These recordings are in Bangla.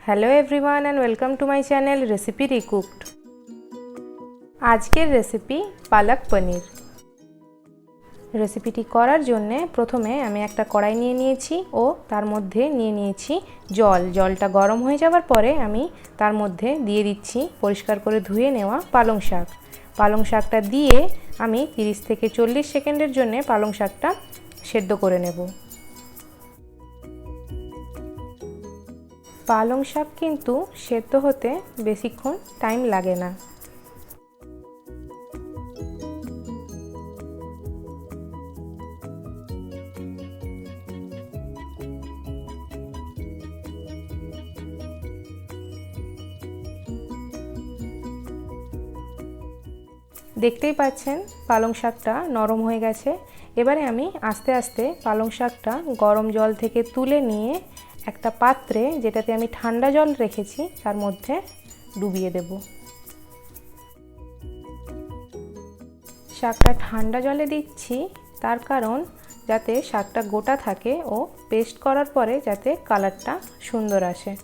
Hello everyone and welcome to my channel recipe recooked. आजकेर रेसिपि पालक पनीर। रेसिपिटी करार जोन्ने प्रथमे आमी एकटा कड़ाई निये नियेछि ओ तार मध्य निये नियेछि जल। जलटा गरम हये जावार परे आमी तार मध्य दिये दिच्छि परिष्कार करे धुए नेওয়া पालং शाक। पालং शाकटा दिये आमी 30 থেকে 40 सेकेंडेर जोन्ने पालং शाकटा सेদ্ধ करे नेब। पालং शाक किन्तु सेদ্ধ होते बेशिक्षण टाइम लागे ना। देखतेই পাচ্ছেন পালং শাকটা নরম হয়ে গেছে। এবারে আমি আস্তে আস্তে পালং শাকটা গরম জল থেকে তুলে নিয়ে একটা পাত্রে যেটাতে আমি ঠান্ডা জল রেখেছি তার মধ্যে ডুবিয়ে দেব। শাকটা ঠান্ডা জলে দিচ্ছি তার কারণ যাতে শাকটা গোটা থাকে ও পেস্ট করার পরে যাতে কালারটা সুন্দর আসে।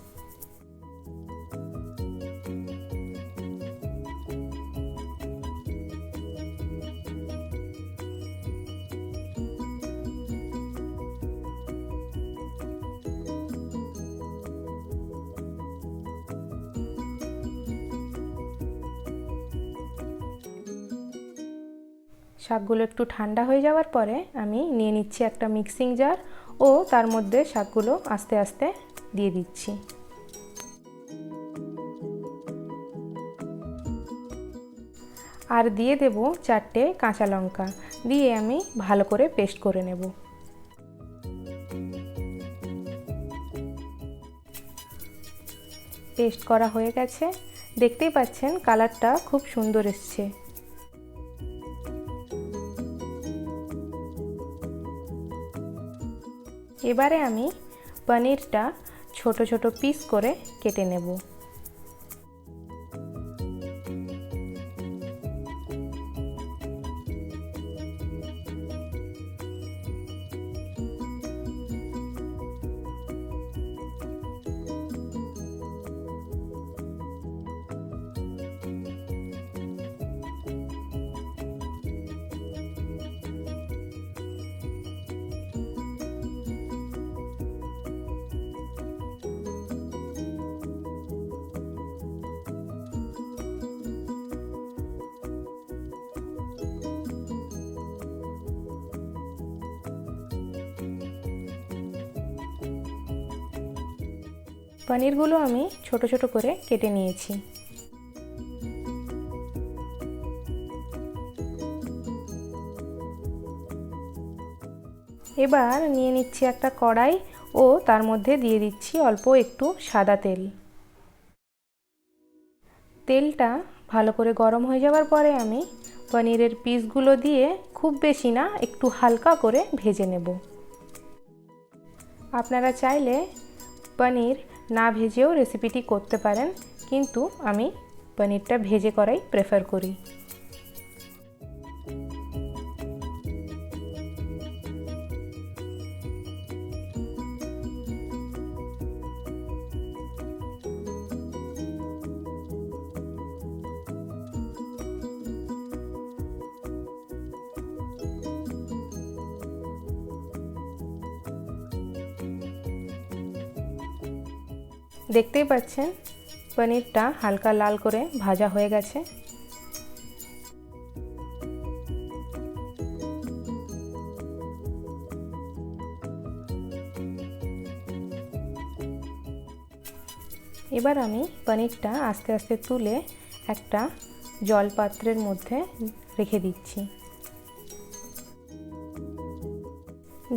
শাকগুলো একটু ঠান্ডা হয়ে যাওয়ার পরে আমি নিয়ে নিচ্ছি একটা মিক্সিং জার ও তার মধ্যে শাকগুলো আস্তে আস্তে দিয়ে দিচ্ছি। আর দিয়ে দেব 4টে কাঁচা লঙ্কা, দিয়ে আমি ভালো করে পেস্ট করে নেব। পেস্ট করা হয়ে গেছে, দেখতেই পাচ্ছেন কালারটা খুব সুন্দর এসছে। এবারে আমি পনিরটা ছোট ছোট পিস করে কেটে নেব। পনিরগুলো আমি ছোট ছোট করে কেটে নিয়েছি। এবার নিয়ে নিচ্ছি একটা কড়াই ও তার মধ্যে দিয়ে দিচ্ছি অল্প একটু সাদা তেল। তেলটা ভালো করে গরম হয়ে যাওয়ার পরে আমি পনিরের পিসগুলো দিয়ে খুব বেশি না একটু হালকা করে ভেজে নেব। আপনারা চাইলে পনির না ভেজেও রেসিপিটি করতে পারেন, কিন্তু আমি পনিরটা ভেজে করাই প্রেফার করি। দেখতেই পাচ্ছেন পনিরটা হালকা লাল করে ভাজা হয়ে গেছে। এবার আমি পনিরটা আস্তে আস্তে তুলে একটা জল পাত্রের মধ্যে রেখে দিচ্ছি।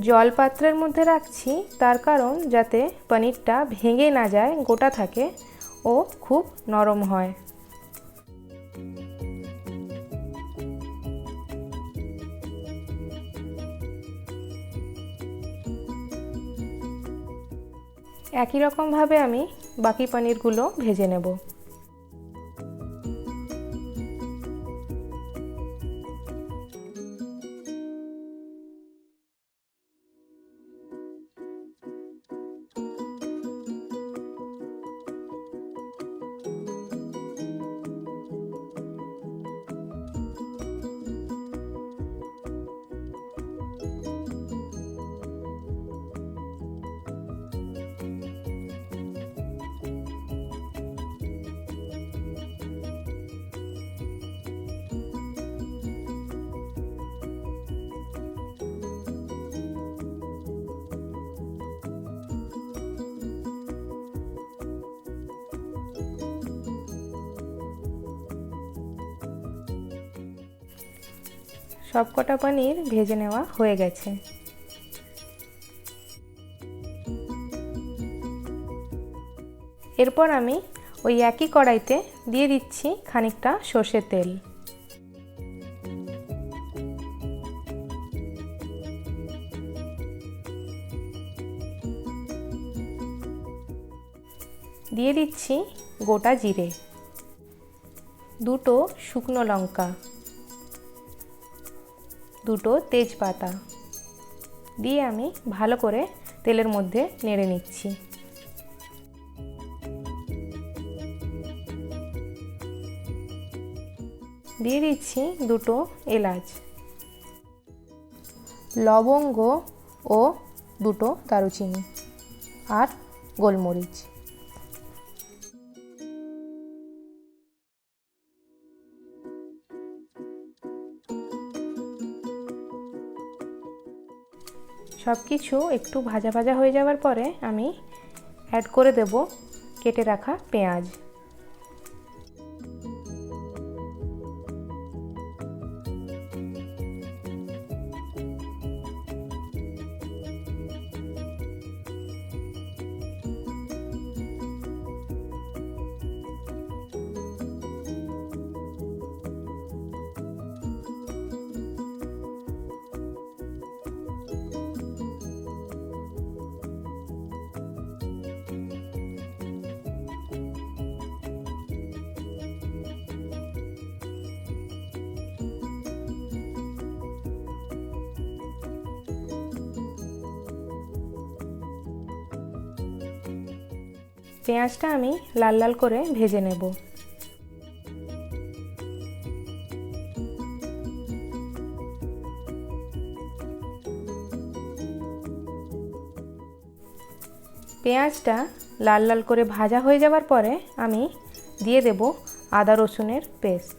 জল পাত্রের মধ্যে রাখছি তার কারণ যাতে পনিরটা ভেঙে না যায়, গোটা থাকে ও খুব নরম হয়। একই রকমভাবে আমি বাকি পনিরগুলো ভেজে নেব। সবকটা পনির ভেজে নেওয়া হয়ে গেছে। এরপর আমি ওই একই কড়াইতে দিয়ে দিচ্ছি খানিকটা সর্ষের তেল। দিয়ে দিচ্ছি গোটা জিরে, দুটো শুকনো লঙ্কা, দুটো তেজপাতা দিয়ে আমি ভালো করে তেলের মধ্যে নেড়ে নিচ্ছি। দিয়ে দিচ্ছি দুটো এলাচ, লবঙ্গ ও দুটো দারুচিনি আর গোলমরিচ। সব কিছু একটু ভাজা ভাজা হয়ে যাওয়ার পরে আমি অ্যাড করে দেব কেটে রাখা পেঁয়াজ। পেঁয়াজটা আমি লাল লাল করে ভেজে নেব। পেঁয়াজটা লাল লাল করে ভাজা হয়ে যাওয়ার পরে আমি দিয়ে দেব আদা রসুনের পেস্ট।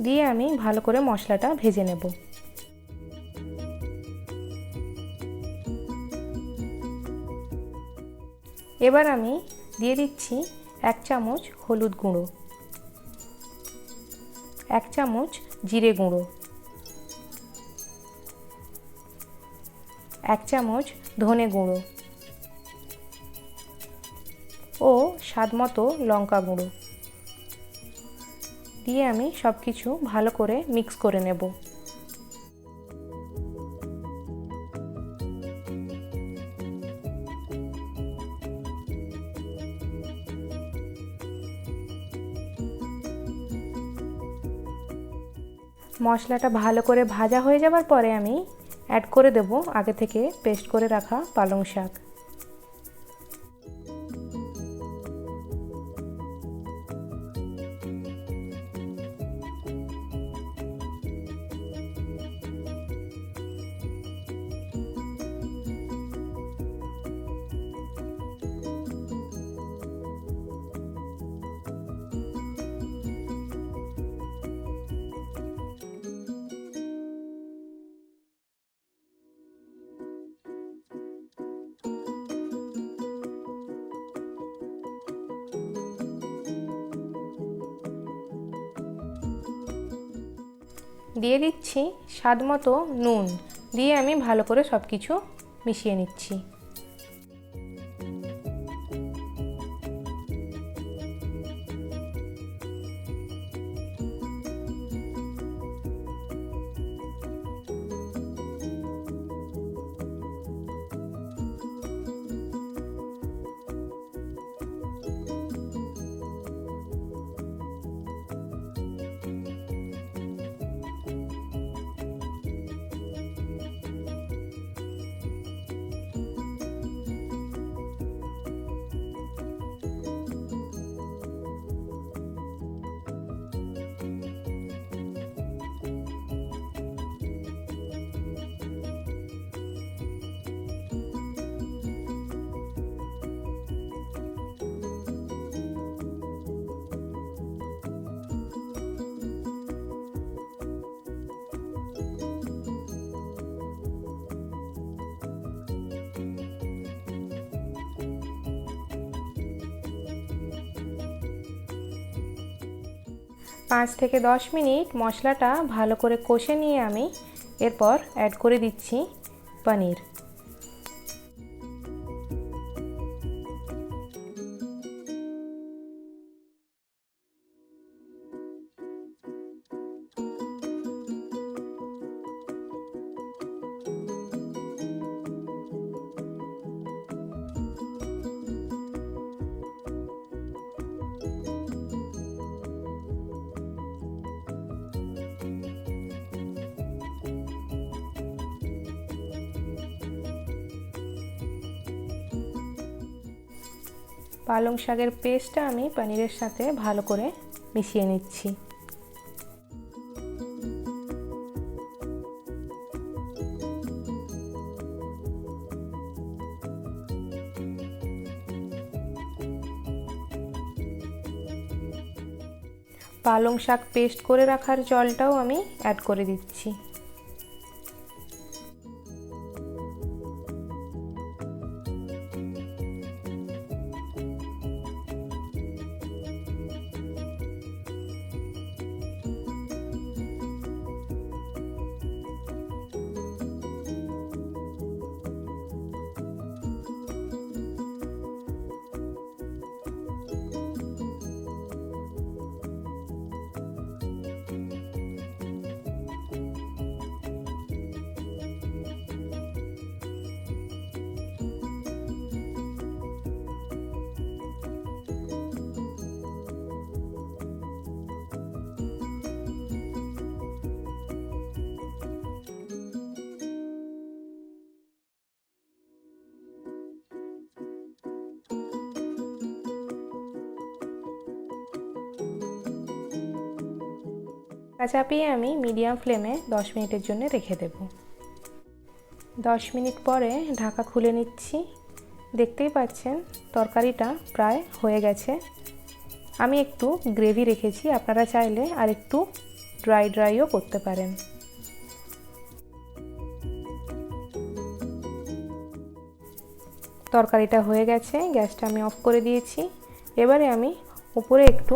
দিয়ে আমি ভালো করে মশলাটা ভেজে নেব। এবার আমি দিয়ে দিচ্ছি 1 চামচ হলুদ গুঁড়ো, 1 চামচ জিরে গুঁড়ো, 1 চামচ ধনে গুঁড়ো ও স্বাদমতো লঙ্কা গুঁড়ো দিয়ে আমি সব কিছু ভালো করে মিক্স করে নেব। মশলাটা ভালো করে ভাজা হয়ে যাওয়ার পরে আমি অ্যাড করে দেব আগে থেকে পেস্ট করে রাখা পালং শাক। দিয়ে দিচ্ছি স্বাদমতো নুন দিয়ে আমি ভালো করে সব কিছু মিশিয়ে নিচ্ছি। 5 থেকে 10 মিনিট মশলাটা ভালো করে কষে নিয়ে আমি এরপর অ্যাড করে দিচ্ছি পনির। পালং শাকের পেস্টটা আমি পনিরের সাথে ভালো করে মিশিয়ে নিচ্ছি। পালং শাক পেস্ট করে রাখার জলটাও আমি অ্যাড করে দিচ্ছি। চাপিয়ে আমি মিডিয়াম ফ্লেমে 10 মিনিটের জন্য রেখে দেব। 10 মিনিট পরে ঢাকা খুলে নিচ্ছি। দেখতেই পাচ্ছেন তরকারিটা প্রায় হয়ে গেছে। আমি একটু গ্রেভি রেখেছি, আপনারা চাইলে আর একটু ড্রাইও করতে পারেন। তরকারিটা হয়ে গেছে, গ্যাসটা আমি অফ করে দিয়েছি। এবারে আমি উপরে একটু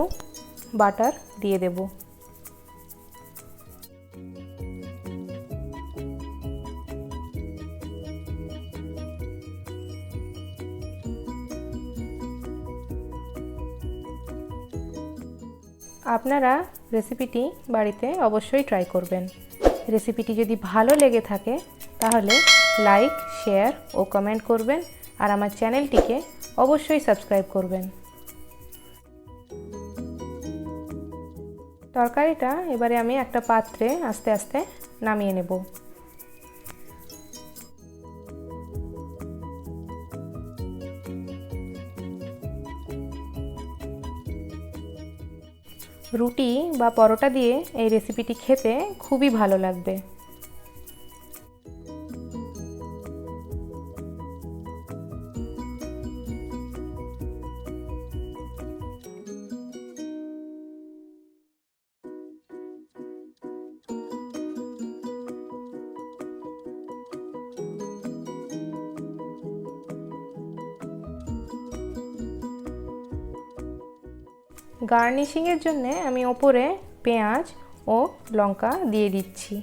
বাটার দিয়ে দেব। আপনারা রেসিপিটি বাড়িতে অবশ্যই ট্রাই করবেন। রেসিপিটি যদি ভালো লেগে থাকে তাহলে লাইক, শেয়ার ও কমেন্ট করবেন আর আমার চ্যানেলটিকে অবশ্যই সাবস্ক্রাইব করবেন। তরকারিটা এবারে আমি একটা পাত্রে আস্তে আস্তে নামিয়ে নেব। রুটি বা পরোটা দিয়ে এই রেসিপিটি খেতে খুবই ভালো লাগবে। গার্নিশিংয়ের জন্য আমি ওপরে পেঁয়াজ ও লঙ্কা দিয়ে দিচ্ছি।